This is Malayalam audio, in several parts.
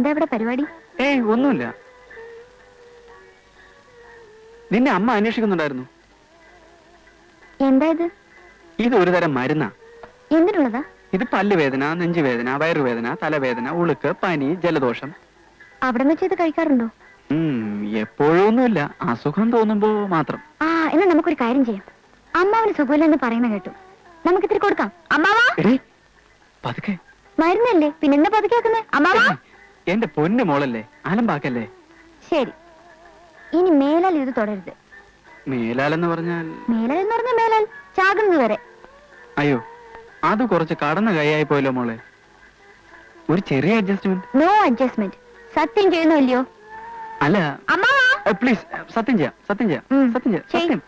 എന്താ ഇവിടെ പരിപാടി? ഒന്നുമില്ല. നിന്നെ അമ്മ അന്വേഷിക്കുന്നുണ്ടായിരുന്നു. എന്താ ഇത്? ഇത് ഒരു തരം മരുന്നാ. എന്തിനുള്ളതാ? ഇത് പല്ലുവേദന, നെഞ്ചുവേദന, വയറുവേദന, തലവേദന, ഉളുക്ക്, പനി, ജലദോഷം. അവിടെ വെച്ച് ഇത് കഴിക്കാറുണ്ടോ? എപ്പോഴൊന്നുമില്ല, അസുഖം തോന്നുമ്പോ മാത്രം. എന്നാ നമുക്കൊരു കാര്യം ചെയ്യാം. അമ്മാവന് സുഖമില്ലെന്ന് പറയുന്ന കേട്ടു. നമുക്ക് ഇത്തിരി കൊടുക്കാം. അമ്മാവാ, പതുക്കെ. മരുന്നല്ലേ, പിന്നെന്താ പതുക്കെയാക്കുന്നേ? അമ്മാവാ, എന്റെ പൊന്നു മോളല്ലേ, അലമ്പാക്കല്ലേ. ശരി, ഇനി മേലാൽ ഇത് തുടരുത്. മേലാലെന്ന് പറഞ്ഞാൽ? മേലാൽ എന്ന് പറഞ്ഞാൽ മേലാൽ ചാകുന്നത് വരെ. അയ്യോ, അത് കുറച്ച് കടന്ന കൈയായി പോയല്ലോ മോളെ. ഒരു ചെറിയ അഡ്ജസ്റ്റ്മെന്റ്. No adjustment. സത്യം ചെയ്യുന്നോ ഇല്ലയോ? അല്ല പ്ലീസ്, സത്യം ചെയ്യാം, സത്യം ചെയ്യാം, സത്യം ചെയ്യാം, സത്യം.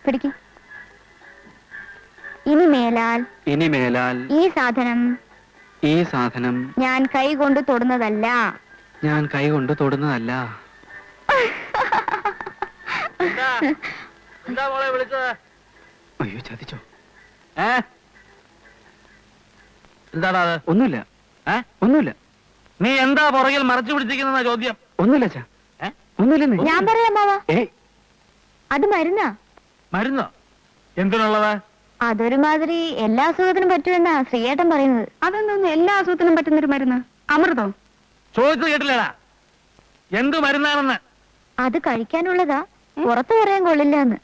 പിടിക്ക്. ഇനി മേലാൽ ഈ സാധനം ഞാൻ കൈ കൊണ്ട് തൊടുന്നതല്ല. അയ്യോ, ചതിച്ചോ? എന്താടാ? ഒന്നുമില്ല. ഒന്നുമില്ല. നീ എന്താ പുറകിൽ മറച്ചു പിടിച്ചിരിക്കുന്ന ചോദ്യം? ഒന്നുമില്ല ചാ, ഒന്നുമില്ലെന്ന് ഞാൻ പറയാം മാവാ. അത് മരുന്നാ. മരുന്നോ? എന്തിനുള്ളതാ? അതൊരുമാതിരി എല്ലാ അസുഖത്തിനും പറ്റുമെന്നാ ശ്രീയേട്ടൻ പറയുന്നത്. അതെന്തോന്ന് എല്ലാ അസുഖത്തിനും പറ്റുന്നൊരു മരുന്ന്? അമൃതോ? ചോദിച്ചത് കേട്ടില്ലടാ, എന്ത് മരുന്നാണെന്ന്. അത് കഴിക്കാനുള്ളതാ, പുറത്ത് പറയാൻ കൊള്ളില്ല എന്ന്.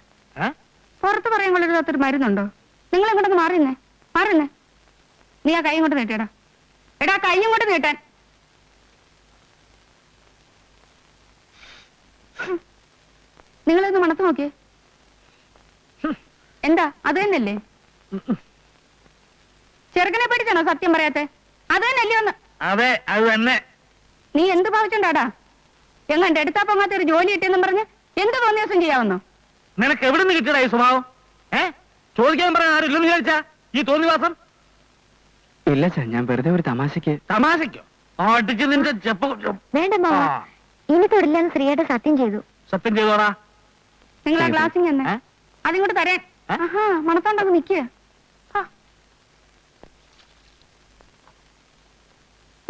പുറത്ത് പറയാൻ കൊള്ളില്ലാത്തൊരു മരുന്നുണ്ടോ? നിങ്ങൾ എങ്ങോട്ടൊന്ന് മാറുന്നേ. നീ ആ കൈ ഇങ്ങോട്ട് നീട്ടിയടാ. കൈ ഇങ്ങോട്ട് നീട്ടാൻ. നിങ്ങളൊന്ന് മണത്ത് നോക്കിയേ. എന്താ, അത് തന്നെയല്ലേ? ചെറുക്കനെ പേടിച്ചാണോ സത്യം പറയാത്തെ? അത് തന്നെയല്ലേ ഒന്ന്? അതെ, അത് തന്നെ. നീ എന്ത് ഭാവിച്ചുണ്ടാടാ? എങ്ങാണ്ട് എടുത്താ പൊങ്ങാത്ത ഒരു ജോലി കിട്ടിയെന്നും പറഞ്ഞ് എന്ത് തോന്നിയ ദിവസം ചെയ്യാവുന്നോ? നിനക്ക് എവിടെ നിന്ന് കിട്ടിയടാ ഈ സ്വഭാവം? ചോദിക്കാൻ പറയാൻ ആരും ഇല്ലെന്ന് വിചാരിച്ചാ ഈ തോന്നിവാസം? ഇല്ല ചാ, ഞാൻ വെറുതെ ഒരു തമാശക്കോ? അടിച്ച് നിന്റെ വേണ്ട മാവ, ഇനി തൊടില്ലെന്ന് ശ്രീയേട്ടൻ സത്യം ചെയ്തു. സത്യം ചെയ്തോടാ. നിങ്ങൾ ആ ഗ്ലാസിങ് തന്നെ അതിങ്ങോട്ട് തരാൻ. മണത്തോണ്ടങ്ങ് നിക്കുക.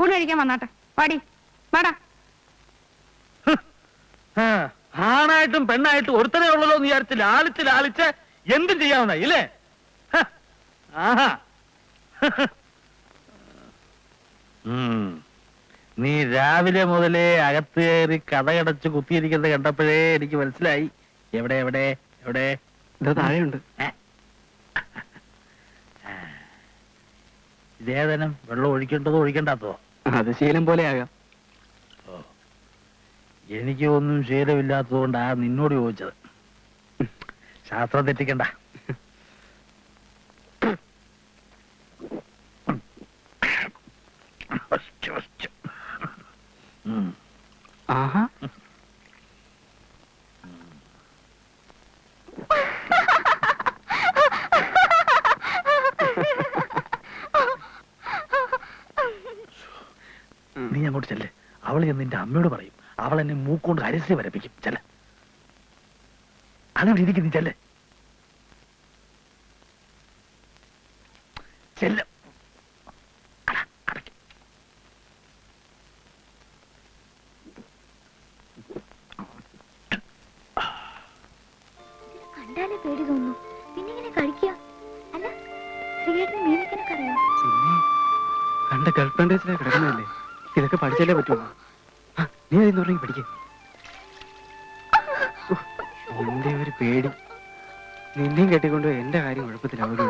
ഊണ് കഴിക്കാൻ വന്നാട്ടെ. വാടാ. ആണായിട്ടും പെണ്ണായിട്ടും ഒരുത്തനെ ഉള്ളല്ലോ എന്ന് വിചാരിച്ച് ലാളിച്ച് എന്തും ചെയ്യാവുന്ന ഇല്ലേ? നീ രാവിലെ മുതലേ അകത്ത് കയറി കഥയടച്ച് കുത്തിയിരിക്കുന്നത് കണ്ടപ്പോഴേ എനിക്ക് മനസ്സിലായി. എവിടെ താഴെയുണ്ട്. ഇതേതനം വെള്ളം ഒഴിക്കേണ്ടതോ ഒഴിക്കണ്ടാത്തതോ? അത് ശീലം പോലെ ആകാം. എനിക്ക് ഒന്നും ശീലമില്ലാത്തതുകൊണ്ടാ നിന്നോട് ചോദിച്ചത്. ശാസ്ത്രം തെറ്റിക്കണ്ട. ആഹാ, നീ അങ്ങോട്ട് ചെല്ല്. അവൾ ചെന്ന് നിന്റെ അമ്മയോട് പറയും. അവൾ എന്നെ മൂക്കൊണ്ട് അരസി വരപ്പിക്കും. ചെല്ല, അതവിടെ ഇരിക്കും. നീ ചെല്ല്. കണ്ടാലേ പേടി തോന്നുന്നു. പിന്നെ ഇങ്ങനെ കഴിക്കുക. അല്ല, ശ്രീയേട്ടന് മീനൊക്കെ അറിയാം. കണ്ട ഗൾഫ്രണ്ടേഴ്സിലെ കിടക്കുന്നതല്ലേ, ഇതൊക്കെ പഠിച്ചാലേ പറ്റുള്ളൂ. നീ അതിന്ന് പറഞ്ഞെങ്കിൽ പഠിക്കേ. എന്റെ ഒരു പേടി. നിന്നെയും കെട്ടിക്കൊണ്ട് എന്റെ കാര്യം കുഴപ്പത്തിലാവൂടി.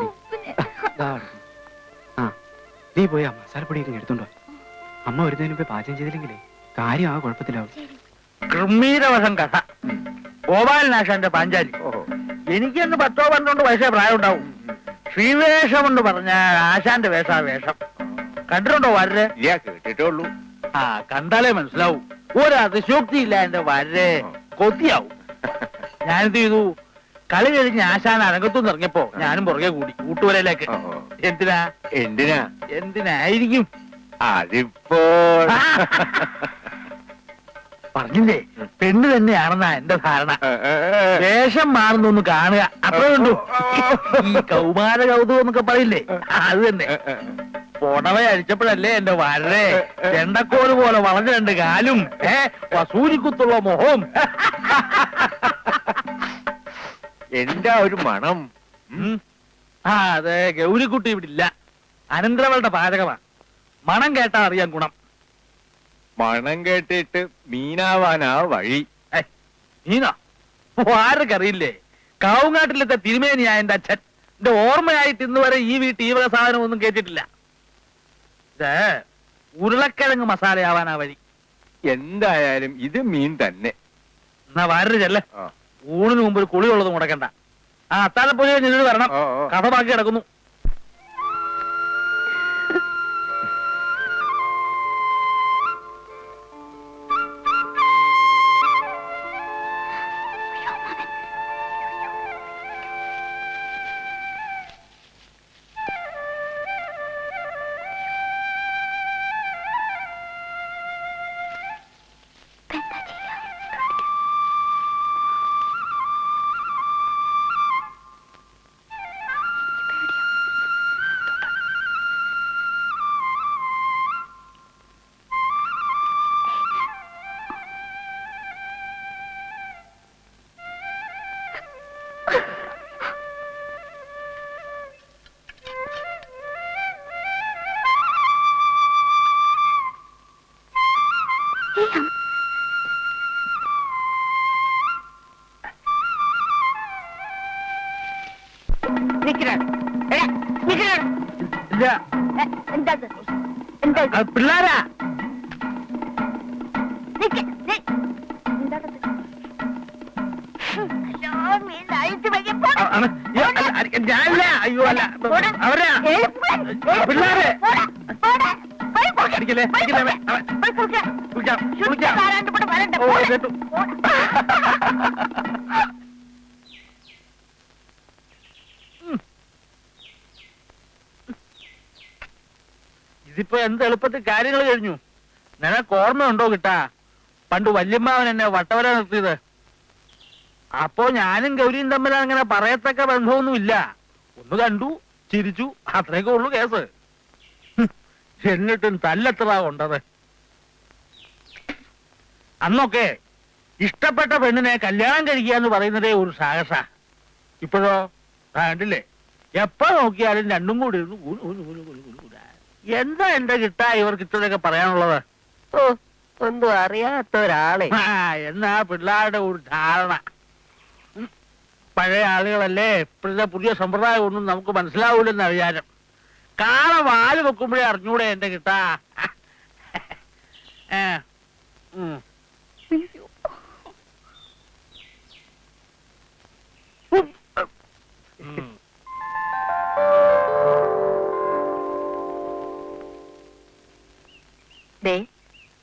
നീ പോയി ആ മസാലപ്പൊടിയൊക്കെ എടുത്തോണ്ടോ. അമ്മ വരുന്നതിന് മുമ്പേ പാചകം ചെയ്തില്ലെങ്കിലേ കാര്യം ആ കുഴപ്പത്തിലാവും. ഗംഭീരവശം കഥ. ഗോപാലനാശാന്റെ പാഞ്ചാലി. എനിക്കെന്ന് 10-12 വയസ്സേ പ്രായം ഉണ്ടാവും. ശ്രീവേഷം എന്ന് പറഞ്ഞ ആശാന്റെ വേഷം കണ്ടിട്ടുണ്ടോ? വരരെ കേട്ടിട്ടുള്ളൂ. കണ്ടാലേ മനസ്സിലാവും. ഒരു അതിശോക്തി ഇല്ല എന്റെ വരരെ. കൊത്തിയാവും. ഞാനെന്ത് ചെയ്തു? കളി കഴിഞ്ഞ് ആശാൻ അരങ്ങത്തുനിന്ന് ഇറങ്ങിയപ്പോ ഞാനും പുറകെ കൂടി കൂട്ടുവരയിലേക്ക്. എന്തിനായിരിക്കും? അതിപ്പോൾ പറഞ്ഞില്ലേ, പെണ്ണ് തന്നെയാണെന്നാ എന്റെ ധാരണ. വേഷം മാറുന്നൊന്ന് കാണുക, അത്രേ ഉള്ളൂ. ഈ കൗമാര കൗതുകം എന്നൊക്കെ പറയില്ലേ, അത് തന്നെ. പുടവ അഴിച്ചപ്പോഴല്ലേ എന്റെ വരേ ചെണ്ടക്കോല് പോലെ വളഞ്ഞ രണ്ട് കാലും വസൂരിക്കുത്തുള്ള മുഖവും. എന്താ ഒരു മണം? അതെ, ഗൗരിക്കുട്ടി ഇവിടെ ഇല്ല. അനന്തരവളുടെ പാചകമാ. മണം കേട്ടാ അറിയാൻ ഗുണം. മണം കേട്ടിട്ട് മീനാവാനാ വഴി. നീനോ? ആരൊക്കറിയില്ലേ? കാവുങ്ങാട്ടിലത്തെ തിരുമേനിയാ എന്റെ അച്ഛൻ. എന്റെ ഓർമ്മയായിട്ട് ഇന്ന് വരെ ഈ വീട്ടിൽ ഈ വക സാധനം ഒന്നും കേട്ടിട്ടില്ല. ഇത് ഉരുളക്കിഴങ്ങ് മസാലയാവാനാ വഴി. എന്തായാലും ഇത് മീൻ തന്നെ. എന്നാ വാരര് ചെല്ലേ. ഊണിന് മുമ്പ് ഒരു കുളിയുള്ളത് മുടക്കണ്ട. അത്താഴപ്പുഴ ഞെല്ലു വരണം. കഥ ബാക്കി കിടക്കുന്നു. പിള്ളാരാ ഞാനില്ല. അയ്യോ അല്ല, അവരാ പിള്ളാരെ. അടിക്കല്ലേ ഇതിപ്പോ എന്ത് എളുപ്പത്തിൽ കാര്യങ്ങൾ കഴിഞ്ഞു. നിനക്ക് ഓർമ്മയുണ്ടോ കിട്ടാ? പണ്ട് വല്യമ്മാവൻ എന്നെ വട്ടവര നിർത്തിയത്. അപ്പോ ഞാനും ഗൗരിയും തമ്മിൽ അങ്ങനെ പറയത്തക്ക ബന്ധമൊന്നുമില്ല. ഒന്ന് കണ്ടു, ചിരിച്ചു, അത്രയൊക്കെ ഉള്ളു കേസ്. എന്നിട്ടും തല്ലെത്ര കൊണ്ടത്. അന്നൊക്കെ ഇഷ്ടപ്പെട്ട പെണ്ണിനെ കല്യാണം കഴിക്കുക എന്ന് പറയുന്നതേ ഒരു സാഹസ. ഇപ്പോഴോ കണ്ടില്ലേ, എപ്പോ നോക്കിയാലും രണ്ടും കൂടി എന്താ എന്റെ കിട്ടാ ഇവർക്ക് ഇത്രയൊക്കെ പറയാനുള്ളത്? ഒന്നും അറിയാത്ത ഒരാളെ. എന്നാ പിള്ളേരുടെ ഒരു ധാരണ. പഴയ ആളുകളല്ലേ, ഇപ്പോഴത്തെ പുതിയ സമ്പ്രദായം ഒന്നും നമുക്ക് മനസ്സിലാവൂലെന്ന് വിചാരം. കാള വാല് വെക്കുമ്പോഴേ അറിഞ്ഞൂടെ എന്റെ കിട്ടാ.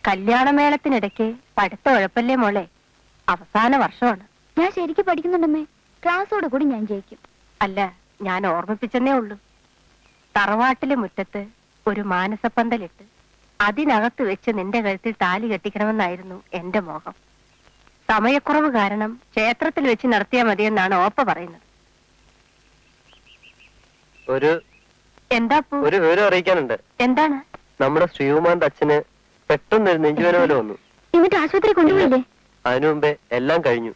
കല്യാണമേളത്തിനിടയ്ക്ക് പഠിത്തം ഉഴപ്പല്ലേ മോളെ? അവസാന വർഷമാണ്. ഞാൻ ശരിക്കും പഠിക്കുന്നുണ്ടമ്മേ. ക്ലാസ്സോട് കൂടി ഞാൻ ജയിക്കും. അല്ല, ഞാൻ ഓർമ്മിപ്പിച്ചെന്നേ ഉള്ളൂ. തറവാട്ടിലെ മുറ്റത്ത് ഒരു മാനസപ്പന്തലിട്ട് അതിനകത്ത് വെച്ച് നിന്റെ കഴുത്തിൽ താലി കെട്ടിക്കണമെന്നായിരുന്നു എന്റെ മോഹം. സമയക്കുറവ് കാരണം ക്ഷേത്രത്തിൽ വെച്ച് നടത്തിയാൽ മതിയെന്നാണ് ഓപ്പ പറയുന്നത്. എന്താ ഒരു വിവരം അറിയിക്കാനുണ്ട്. എന്താണ്? നമ്മുടെ ശ്രീകുമാറിന്റെ അച്ഛന് പെട്ടെന്ന് നെഞ്ചുവേന പോലെ വന്നു. എന്നിട്ട് ആശുപത്രി കൊണ്ടുപോയില്ലേ? അതിനു മുമ്പേ എല്ലാം കഴിഞ്ഞു.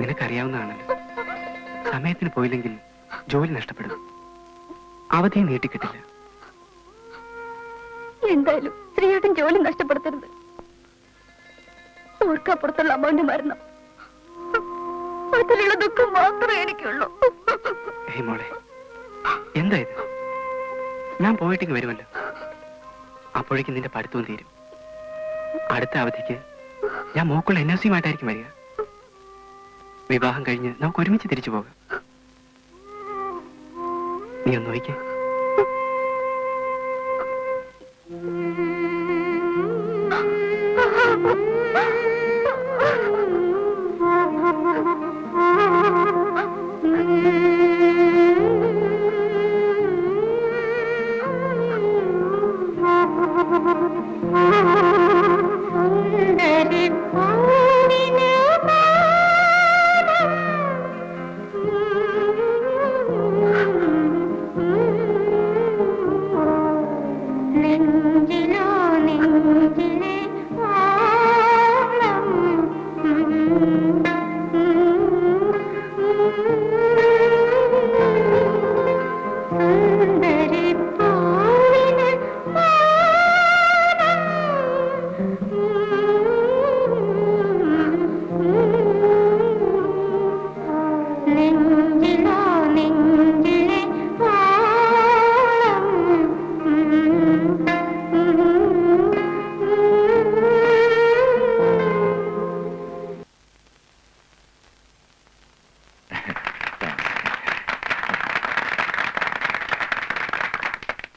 നിനക്കറിയാവുന്നതാണല്ലോ, സമയത്തിന് പോയില്ലെങ്കിൽ ജോലി നഷ്ടപ്പെടും, അവധിയെ നീട്ടിക്കിട്ടില്ല. എന്തായാലും ശ്രീയേട്ടൻ ജോലി നഷ്ടപ്പെടുത്തരുത്. ഓർക്കപ്പുറത്തുള്ള അമ്മന്റെ മരണം, അതിലുള്ള ദുഃഖം മാത്രമേ എനിക്കുള്ളൂ. മോളെ, എന്താ ഇത്? ഞാൻ പോയിട്ടേക്ക് വരുമല്ലോ, അപ്പോഴേക്കും നിന്റെ പഠിത്തവും തീരും. അടുത്ത അവധിക്ക് ഞാൻ മോക്കുള്ള NOC യുമായിട്ടായിരിക്കും വരിക. വിവാഹം കഴിഞ്ഞ് നമുക്ക് ഒരുമിച്ച് തിരിച്ചു പോകാം. നീ ഒന്ന് നോക്കിക്കേ.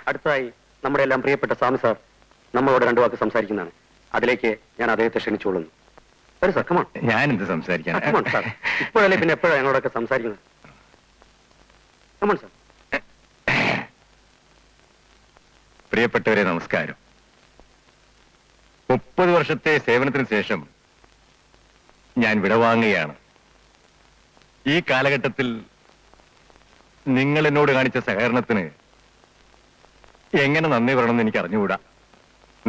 അടുത്തതായി നമ്മുടെ എല്ലാം പ്രിയപ്പെട്ട സ്വാമി സാർ നമ്മളോട് രണ്ടു വാക്ക് സംസാരിക്കുന്നതാണ്. അതിലേക്ക് ഞാൻ അദ്ദേഹത്തെ ക്ഷണിച്ചുകൊള്ളുന്നു. ഒരു സഖമാണ്. ഞാൻ എന്ത് സംസാരിക്കാൻ? സാർ ഇപ്പോഴല്ലേ പിന്നെ എപ്പോഴാണ് ഞങ്ങളോടൊക്കെ സംസാരിക്കുന്നത്? Come on sir. പ്രിയപ്പെട്ടവരെ, നമസ്കാരം. 30 വർഷത്തെ സേവനത്തിന് ശേഷം ഞാൻ വിടവാങ്ങുകയാണ്. ഈ കാലഘട്ടത്തിൽ നിങ്ങൾ എന്നോട് കാണിച്ച സഹകരണത്തിന് എങ്ങനെ നന്ദി പറയണമെന്ന് എനിക്ക് അറിഞ്ഞുകൂടാ.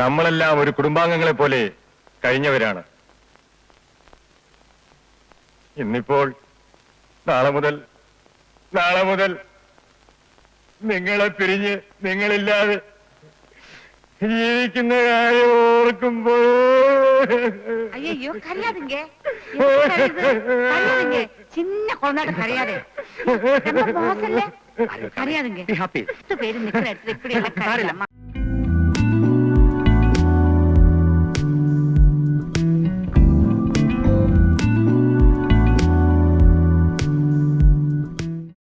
നമ്മളെല്ലാം ഒരു കുടുംബാംഗങ്ങളെ പോലെ കഴിഞ്ഞവരാണ്. ഇന്നിപ്പോൾ നാളെ മുതൽ നിങ്ങളെ പിരിഞ്ഞ് നിങ്ങളില്ലാതെ ജീവിക്കുന്ന കാര്യം ഓർക്കുമ്പോൾ ஐயோ கரையாதுங்க சின்ன குழந்தை கரையாதே ரொம்ப மோசம் இல்ல கரையாதுங்க 10 பேரு நிக்கிற இடத்துல இப்படி எல்லாம் கரையாமா